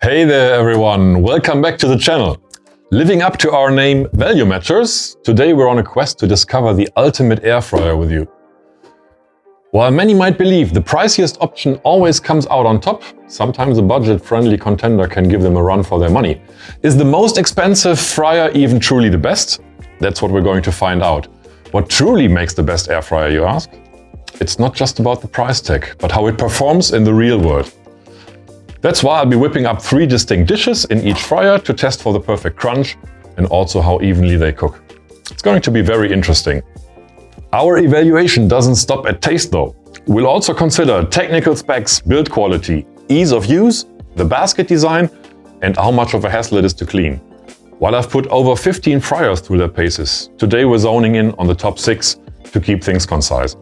Hey there everyone, welcome back to the channel. Living up to our name, Value Matchers, today we're on a quest to discover the ultimate air fryer with you. While many might believe the priciest option always comes out on top, sometimes a budget-friendly contender can give them a run for their money. Is the most expensive fryer even truly the best? That's what we're going to find out. What truly makes the best air fryer, you ask? It's not just about the price tag, but how it performs in the real world. That's why I'll be whipping up 3 distinct dishes in each fryer to test for the perfect crunch and also how evenly they cook. It's going to be very interesting. Our evaluation doesn't stop at taste though. We'll also consider technical specs, build quality, ease of use, the basket design, and how much of a hassle it is to clean. While I've put over 15 fryers through their paces, today we're zoning in on the top 6 to keep things concise.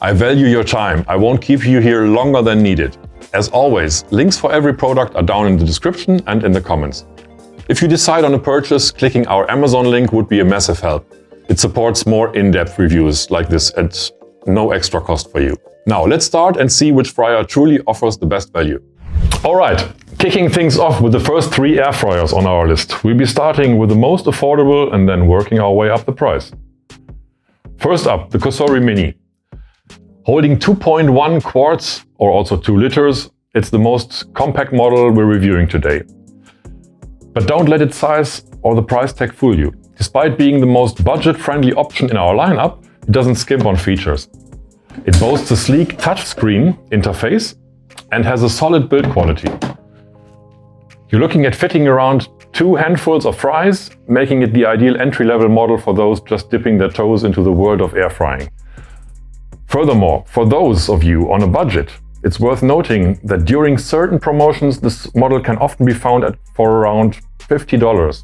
I value your time. I won't keep you here longer than needed. As always, links for every product are down in the description and in the comments. If you decide on a purchase, clicking our Amazon link would be a massive help. It supports more in-depth reviews like this at no extra cost for you. Now let's start and see which fryer truly offers the best value. Alright, kicking things off with the first 3 air fryers on our list. We'll be starting with the most affordable and then working our way up the price. First up, the COSORI Mini. Holding 2.1 quarts or also 2 liters, it's the most compact model we're reviewing today. But don't let its size or the price tag fool you. Despite being the most budget-friendly option in our lineup, it doesn't skimp on features. It boasts a sleek touchscreen interface and has a solid build quality. You're looking at fitting around 2 handfuls of fries, making it the ideal entry-level model for those just dipping their toes into the world of air frying. Furthermore, for those of you on a budget, it's worth noting that during certain promotions this model can often be found for around $50.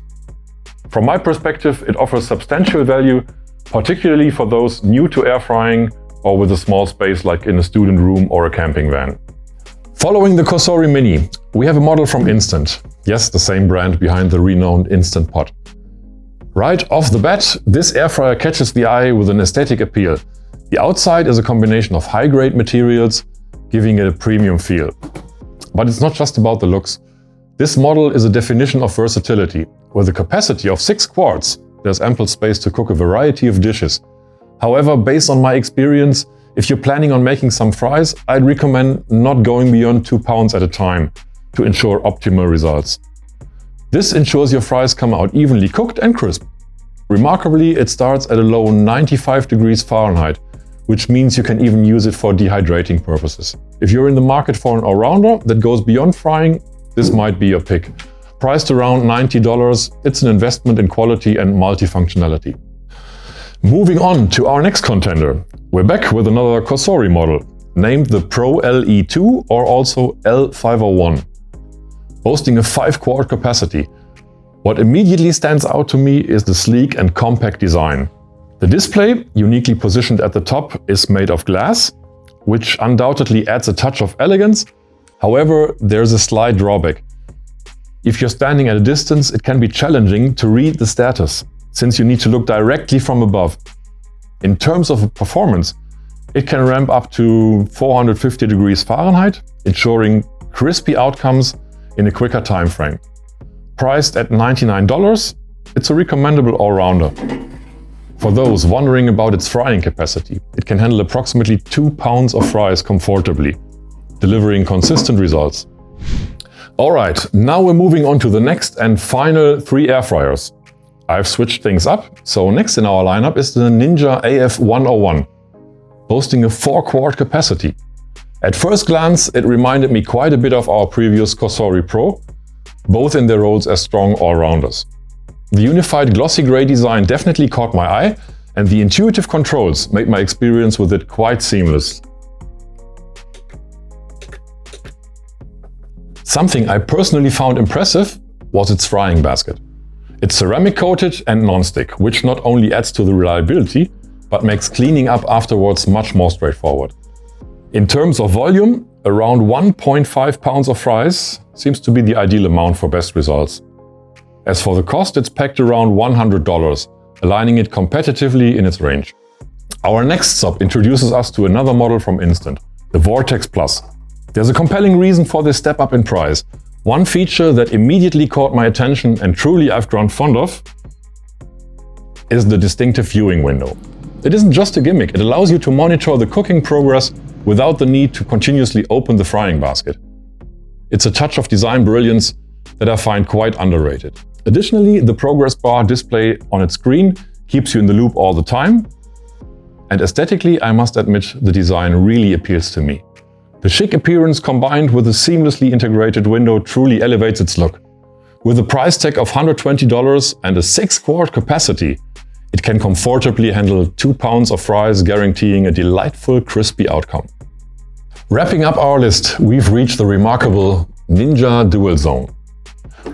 From my perspective, it offers substantial value, particularly for those new to air frying or with a small space like in a student room or a camping van. Following the COSORI Mini, we have a model from Instant. Yes, the same brand behind the renowned Instant Pot. Right off the bat, this air fryer catches the eye with an aesthetic appeal. The outside is a combination of high-grade materials, giving it a premium feel. But it's not just about the looks. This model is a definition of versatility. With a capacity of 6 quarts, there's ample space to cook a variety of dishes. However, based on my experience, if you're planning on making some fries, I'd recommend not going beyond 2 pounds at a time to ensure optimal results. This ensures your fries come out evenly cooked and crisp. Remarkably, it starts at a low 95 degrees Fahrenheit, which means you can even use it for dehydrating purposes. If you're in the market for an all-rounder that goes beyond frying, this might be your pick. Priced around $90, it's an investment in quality and multifunctionality. Moving on to our next contender. We're back with another COSORI model, named the Pro LE2 or also L501, boasting a 5-quart capacity. What immediately stands out to me is the sleek and compact design. The display, uniquely positioned at the top, is made of glass, which undoubtedly adds a touch of elegance. However, there's a slight drawback. If you're standing at a distance, it can be challenging to read the status, since you need to look directly from above. In terms of performance, it can ramp up to 450 degrees Fahrenheit, ensuring crispy outcomes in a quicker time frame. Priced at $99, it's a recommendable all-rounder. For those wondering about its frying capacity, it can handle approximately 2 pounds of fries comfortably, delivering consistent results. Alright, now we're moving on to the next and final 3 air fryers. I've switched things up, so next in our lineup is the Ninja AF101, boasting a 4-quart capacity. At first glance, it reminded me quite a bit of our previous COSORI Pro, both in their roles as strong all-rounders. The unified glossy grey design definitely caught my eye, and the intuitive controls made my experience with it quite seamless. Something I personally found impressive was its frying basket. It's ceramic coated and non-stick, which not only adds to the reliability, but makes cleaning up afterwards much more straightforward. In terms of volume, around 1.5 pounds of fries seems to be the ideal amount for best results. As for the cost, it's pegged around $100, aligning it competitively in its range. Our next stop introduces us to another model from Instant, the Vortex Plus. There's a compelling reason for this step up in price. One feature that immediately caught my attention and truly I've grown fond of is the distinctive viewing window. It isn't just a gimmick, it allows you to monitor the cooking progress without the need to continuously open the frying basket. It's a touch of design brilliance that I find quite underrated. Additionally, the progress bar display on its screen keeps you in the loop all the time. And aesthetically, I must admit, the design really appeals to me. The chic appearance combined with a seamlessly integrated window truly elevates its look. With a price tag of $120 and a 6-quart capacity, it can comfortably handle 2 pounds of fries, guaranteeing a delightful, crispy outcome. Wrapping up our list, we've reached the remarkable Ninja DualZone.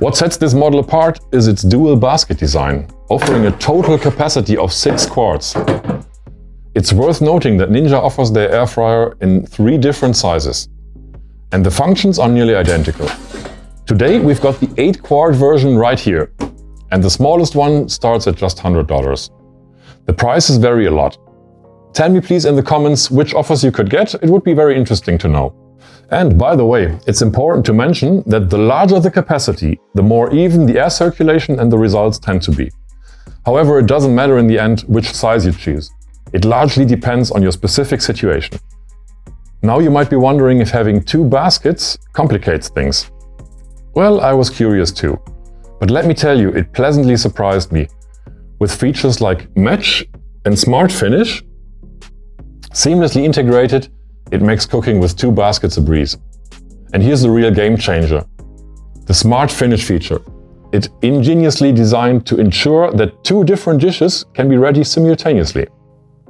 What sets this model apart is its dual basket design, offering a total capacity of 6 quarts. It's worth noting that Ninja offers their air fryer in 3 different sizes, and the functions are nearly identical. Today we've got the 8-quart version right here, and the smallest one starts at just $100. The prices vary a lot. Tell me please in the comments which offers you could get, it would be very interesting to know. And by the way, it's important to mention that the larger the capacity, the more even the air circulation and the results tend to be. However, it doesn't matter in the end which size you choose. It largely depends on your specific situation. Now you might be wondering if having 2 baskets complicates things. Well, I was curious too. But let me tell you, it pleasantly surprised me. With features like match and smart finish, seamlessly integrated, it makes cooking with 2 baskets a breeze. And here's the real game changer. The smart finish feature. It's ingeniously designed to ensure that 2 different dishes can be ready simultaneously.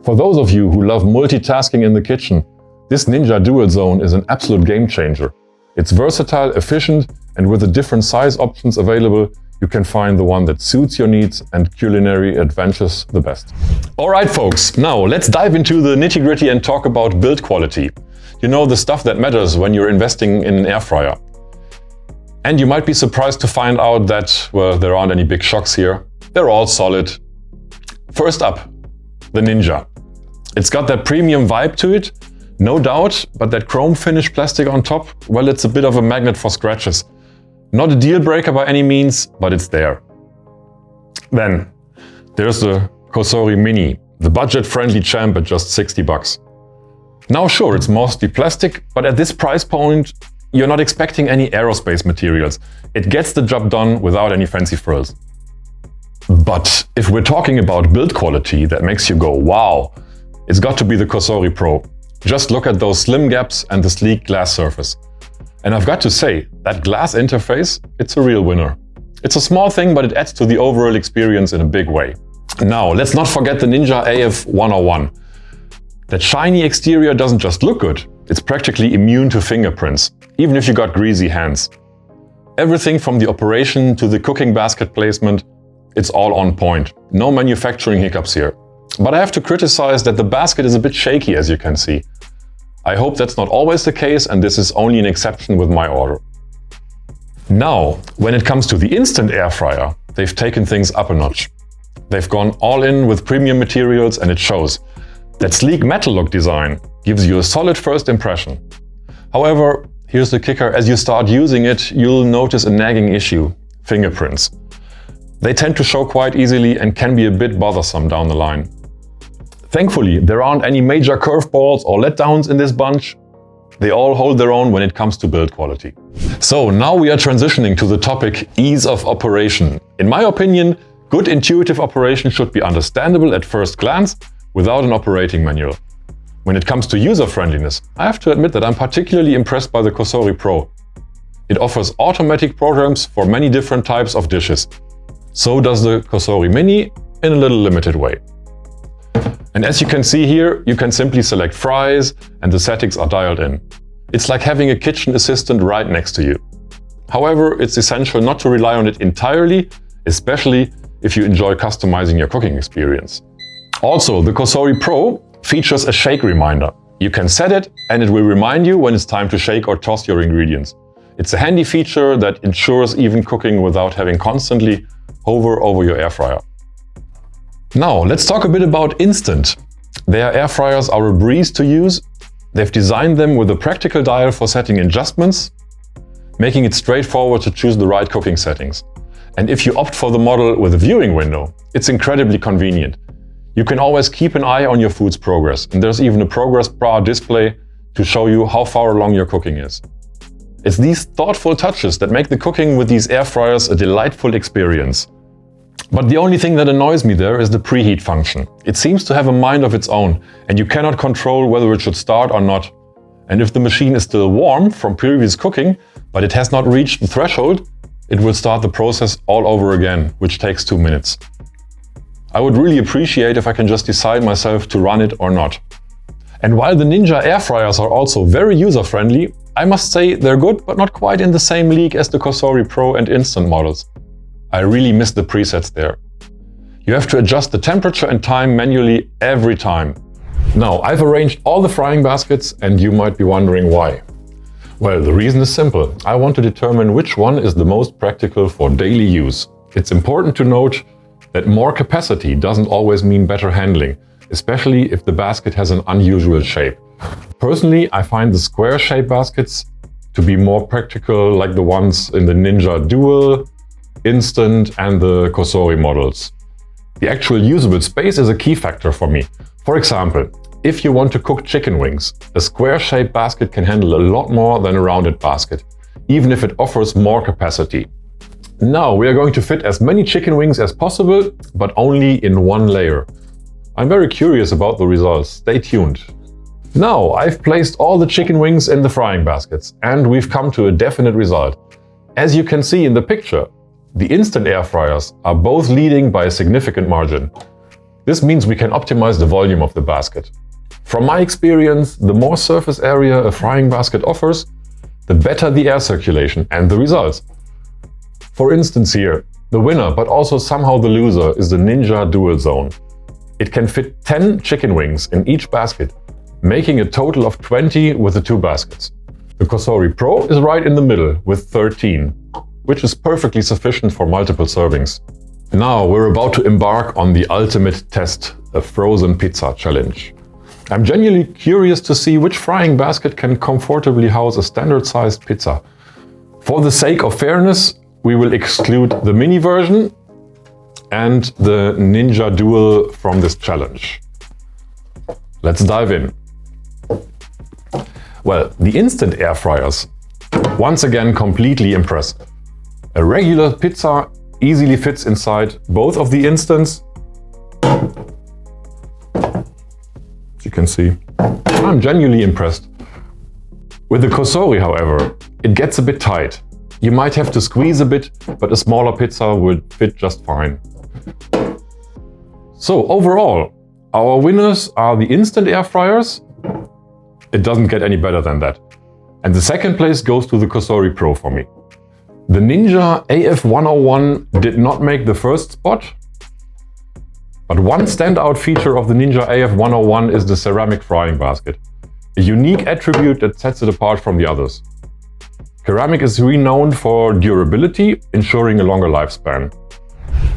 For those of you who love multitasking in the kitchen, this Ninja DualZone is an absolute game changer. It's versatile, efficient, and with the different size options available, you can find the one that suits your needs and culinary adventures the best. Alright folks, now let's dive into the nitty-gritty and talk about build quality. You know, the stuff that matters when you're investing in an air fryer. And you might be surprised to find out that, well, there aren't any big shocks here. They're all solid. First up, the Ninja. It's got that premium vibe to it, no doubt, but that chrome finish plastic on top, well, it's a bit of a magnet for scratches. Not a deal breaker by any means, but it's there. Then, there's the COSORI Mini, the budget-friendly champ at just $60. Now sure, it's mostly plastic, but at this price point, you're not expecting any aerospace materials. It gets the job done without any fancy frills. But if we're talking about build quality that makes you go, wow, it's got to be the COSORI Pro. Just look at those slim gaps and the sleek glass surface. And I've got to say, that glass interface, it's a real winner. It's a small thing, but it adds to the overall experience in a big way. Now, let's not forget the Ninja AF101. That shiny exterior doesn't just look good, it's practically immune to fingerprints, even if you got greasy hands. Everything from the operation to the cooking basket placement, it's all on point. No manufacturing hiccups here. But I have to criticize that the basket is a bit shaky, as you can see. I hope that's not always the case, and this is only an exception with my order. Now, when it comes to the instant air fryer, they've taken things up a notch. They've gone all in with premium materials, and it shows. That sleek metal look design gives you a solid first impression. However, here's the kicker, as you start using it, you'll notice a nagging issue: fingerprints. They tend to show quite easily and can be a bit bothersome down the line. Thankfully, there aren't any major curveballs or letdowns in this bunch. They all hold their own when it comes to build quality. So now we are transitioning to the topic ease of operation. In my opinion, good intuitive operation should be understandable at first glance without an operating manual. When it comes to user friendliness, I have to admit that I'm particularly impressed by the COSORI Pro. It offers automatic programs for many different types of dishes. So does the COSORI Mini in a little limited way. And as you can see here, you can simply select fries and the settings are dialed in. It's like having a kitchen assistant right next to you. However, it's essential not to rely on it entirely, especially if you enjoy customizing your cooking experience. Also, the COSORI Pro features a shake reminder. You can set it and it will remind you when it's time to shake or toss your ingredients. It's a handy feature that ensures even cooking without having constantly hover over your air fryer. Now, let's talk a bit about Instant. Their air fryers are a breeze to use. They've designed them with a practical dial for setting adjustments. making it straightforward to choose the right cooking settings. And if you opt for the model with a viewing window, it's incredibly convenient. You can always keep an eye on your food's progress, and there's even a progress bar display to show you how far along your cooking is. It's these thoughtful touches that make the cooking with these air fryers a delightful experience. But the only thing that annoys me there is the preheat function. It seems to have a mind of its own, and you cannot control whether it should start or not. And if the machine is still warm from previous cooking, but it has not reached the threshold, it will start the process all over again, which takes 2 minutes. I would really appreciate if I can just decide myself to run it or not. And while the Ninja air fryers are also very user-friendly, I must say they're good, but not quite in the same league as the COSORI Pro and Instant models. I really miss the presets there. You have to adjust the temperature and time manually every time. Now, I've arranged all the frying baskets, and you might be wondering why. Well, the reason is simple. I want to determine which one is the most practical for daily use. It's important to note that more capacity doesn't always mean better handling, especially if the basket has an unusual shape. Personally, I find the square-shaped baskets to be more practical, like the ones in the Ninja Dual, Instant and the COSORI models. The actual usable space is a key factor for me. For example, if you want to cook chicken wings, a square-shaped basket can handle a lot more than a rounded basket, even if it offers more capacity. Now we are going to fit as many chicken wings as possible, but only in one layer. I'm very curious about the results. Stay tuned. Now I've placed all the chicken wings in the frying baskets, and we've come to a definite result. As you can see in the picture, the instant air fryers are both leading by a significant margin. This means we can optimize the volume of the basket. From my experience, the more surface area a frying basket offers, the better the air circulation and the results. For instance here, the winner, but also somehow the loser, is the Ninja DualZone. It can fit 10 chicken wings in each basket, making a total of 20 with the 2 baskets. The COSORI Pro is right in the middle with 13, which is perfectly sufficient for multiple servings. Now we're about to embark on the ultimate test, a frozen pizza challenge. I'm genuinely curious to see which frying basket can comfortably house a standard-sized pizza. For the sake of fairness, we will exclude the mini version and the Ninja Dual from this challenge. Let's dive in. Well, the instant air fryers once again completely impress. A regular pizza easily fits inside both of the instants. As you can see, I'm genuinely impressed. With the COSORI, however, it gets a bit tight. You might have to squeeze a bit, but a smaller pizza would fit just fine. So overall, our winners are the instant air fryers. It doesn't get any better than that. And the second place goes to the COSORI Pro for me. The Ninja AF101 did not make the first spot, but one standout feature of the Ninja AF101 is the ceramic frying basket, a unique attribute that sets it apart from the others. Ceramic is renowned for durability, ensuring a longer lifespan.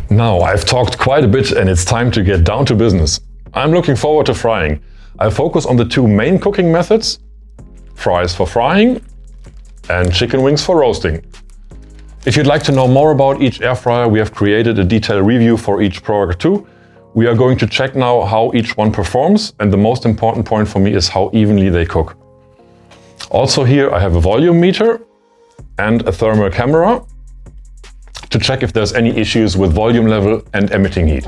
Now, I've talked quite a bit and it's time to get down to business. I'm looking forward to frying. I'll focus on the 2 main cooking methods, fries for frying and chicken wings for roasting. If you'd like to know more about each air fryer, we have created a detailed review for each product too. We are going to check now how each one performs, and the most important point for me is how evenly they cook. Also here I have a volume meter and a thermal camera to check if there's any issues with volume level and emitting heat.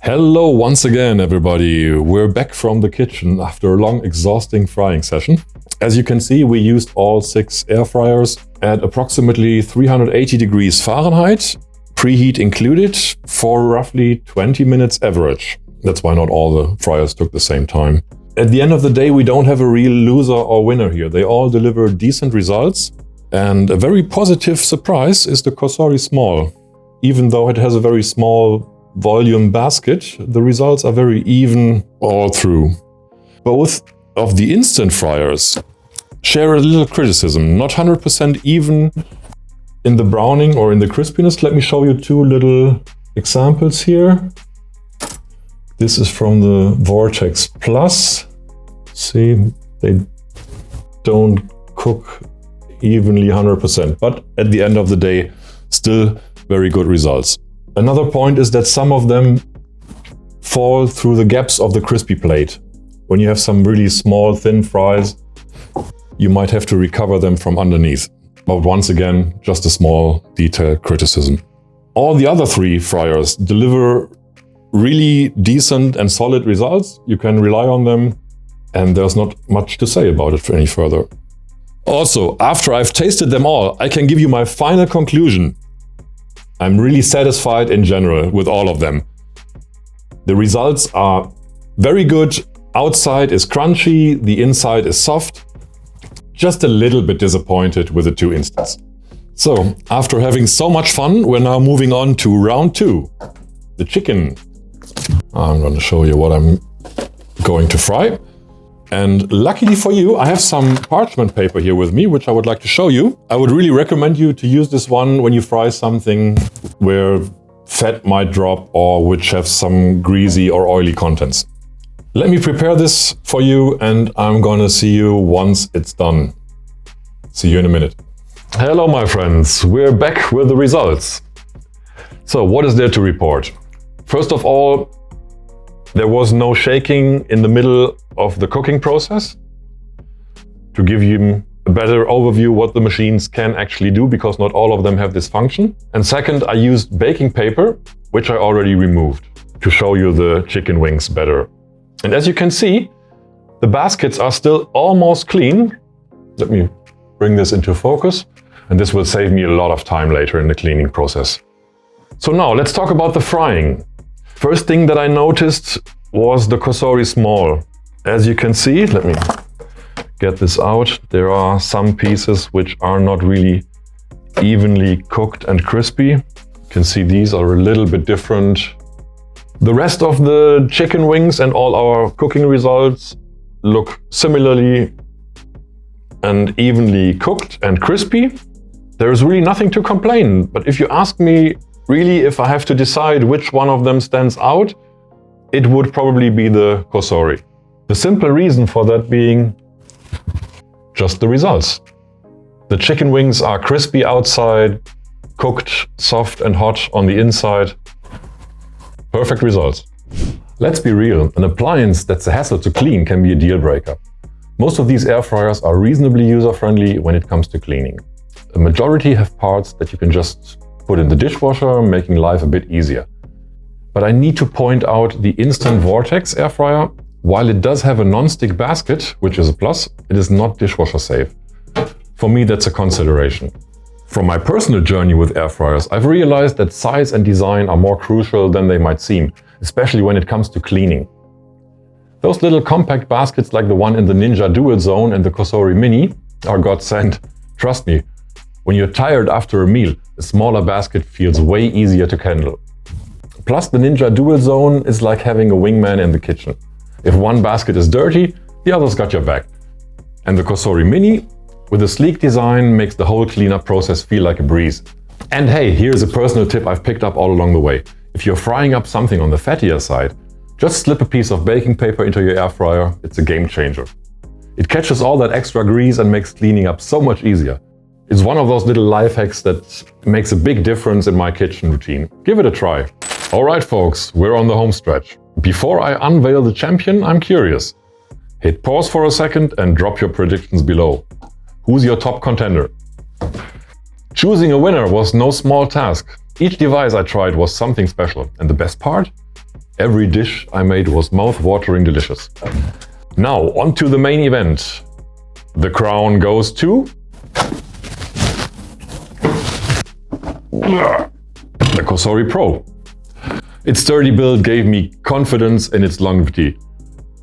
Hello once again, everybody. We're back from the kitchen after a long, exhausting frying session. As you can see, we used all 6 air fryers at approximately 380 degrees Fahrenheit, preheat included for roughly 20 minutes average. That's why not all the fryers took the same time. At the end of the day, we don't have a real loser or winner here. They all deliver decent results. And a very positive surprise is the COSORI Small. Even though it has a very small volume basket, the results are very even all through. Both of the instant fryers share a little criticism, not 100% even in the browning or in the crispiness. Let me show you two little examples here. This is from the Vortex Plus. See, they don't cook evenly 100%, but at the end of the day, still very good results. Another point is that some of them fall through the gaps of the crispy plate. When you have some really small, thin fries, you might have to recover them from underneath. But once again, just a small detail criticism. All the other three fryers deliver really decent and solid results. You can rely on them, and there's not much to say about it any further. Also, after I've tasted them all, I can give you my final conclusion. I'm really satisfied in general with all of them. The results are very good. Outside is crunchy, the inside is soft. Just a little bit disappointed with the two instants. So, after having so much fun, we're now moving on to round 2. The chicken. I'm going to show you what I'm going to fry. And luckily for you, I have some parchment paper here with me, which I would like to show you. I would really recommend you to use this one when you fry something where fat might drop or which have some greasy or oily contents. Let me prepare this for you, and I'm gonna see you once it's done. See you in a minute. Hello, my friends. We're back with the results. So what is there to report? First of all, there was no shaking in the middle of the cooking process to give you a better overview what the machines can actually do, because not all of them have this function. And second, I used baking paper, which I already removed, to show you the chicken wings better. And as you can see, the baskets are still almost clean. Let me bring this into focus, and this will save me a lot of time later in the cleaning process. So now let's talk about the frying. First thing that I noticed was the COSORI Small. As you can see, let me get this out. There are some pieces which are not really evenly cooked and crispy. You can see these are a little bit different. The rest of the chicken wings and all our cooking results look similarly and evenly cooked and crispy. There is really nothing to complain. But if you ask me, really, if I have to decide which one of them stands out, it would probably be the COSORI. The simple reason for that being just the results. The chicken wings are crispy outside, cooked soft and hot on the inside. Perfect results. Let's be real, an appliance that's a hassle to clean can be a deal breaker. Most of these air fryers are reasonably user-friendly when it comes to cleaning. A majority have parts that you can just put in the dishwasher, making life a bit easier. But I need to point out the instant Vortex air fryer. While it does have a non-stick basket, which is a plus, it is not dishwasher safe. For me, that's a consideration. From my personal journey with air fryers, I've realized that size and design are more crucial than they might seem, especially when it comes to cleaning. Those little compact baskets like the one in the Ninja DualZone and the COSORI Mini are godsend. Trust me, when you're tired after a meal, a smaller basket feels way easier to handle. Plus, the Ninja DualZone is like having a wingman in the kitchen. If one basket is dirty, the other's got your back. And the COSORI Mini, with a sleek design, makes the whole cleanup process feel like a breeze. And hey, here's a personal tip I've picked up all along the way. If you're frying up something on the fattier side, just slip a piece of baking paper into your air fryer. It's a game changer. It catches all that extra grease and makes cleaning up so much easier. It's one of those little life hacks that makes a big difference in my kitchen routine. Give it a try. Alright folks, we're on the home stretch. Before I unveil the champion, I'm curious. Hit pause for a second and drop your predictions below. Who's your top contender? Choosing a winner was no small task. Each device I tried was something special, and the best part? Every dish I made was mouth-watering delicious. Now, on to the main event. The crown goes to... the COSORI Pro. Its sturdy build gave me confidence in its longevity.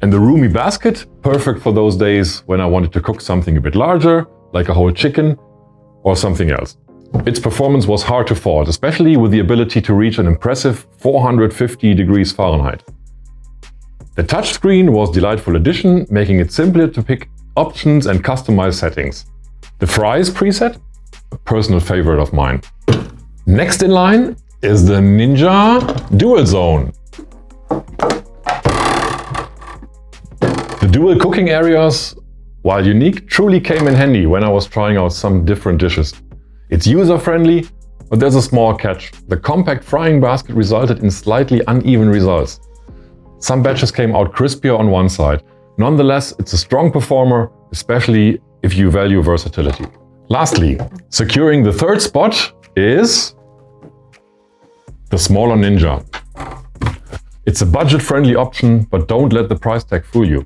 And the roomy basket, perfect for those days when I wanted to cook something a bit larger, like a whole chicken or something else. Its performance was hard to fault, especially with the ability to reach an impressive 450 degrees Fahrenheit. The touchscreen was a delightful addition, making it simpler to pick options and customize settings. The fries preset, a personal favorite of mine. Next in line is the Ninja DualZone. The dual cooking areas, while unique, truly came in handy when I was trying out some different dishes. It's user-friendly, but there's a small catch. The compact frying basket resulted in slightly uneven results. Some batches came out crispier on one side. Nonetheless, it's a strong performer, especially if you value versatility. Lastly, securing the third spot is the smaller Ninja. It's a budget-friendly option, but don't let the price tag fool you.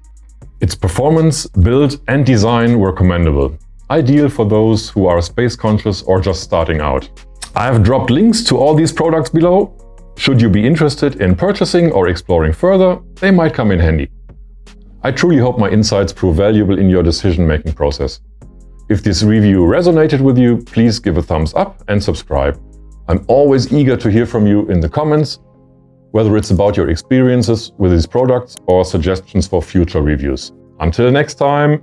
Its performance, build and design were commendable. Ideal for those who are space conscious or just starting out. I have dropped links to all these products below. Should you be interested in purchasing or exploring further, they might come in handy. I truly hope my insights prove valuable in your decision-making process. If this review resonated with you, please give a thumbs up and subscribe. I'm always eager to hear from you in the comments, whether it's about your experiences with these products or suggestions for future reviews. Until next time!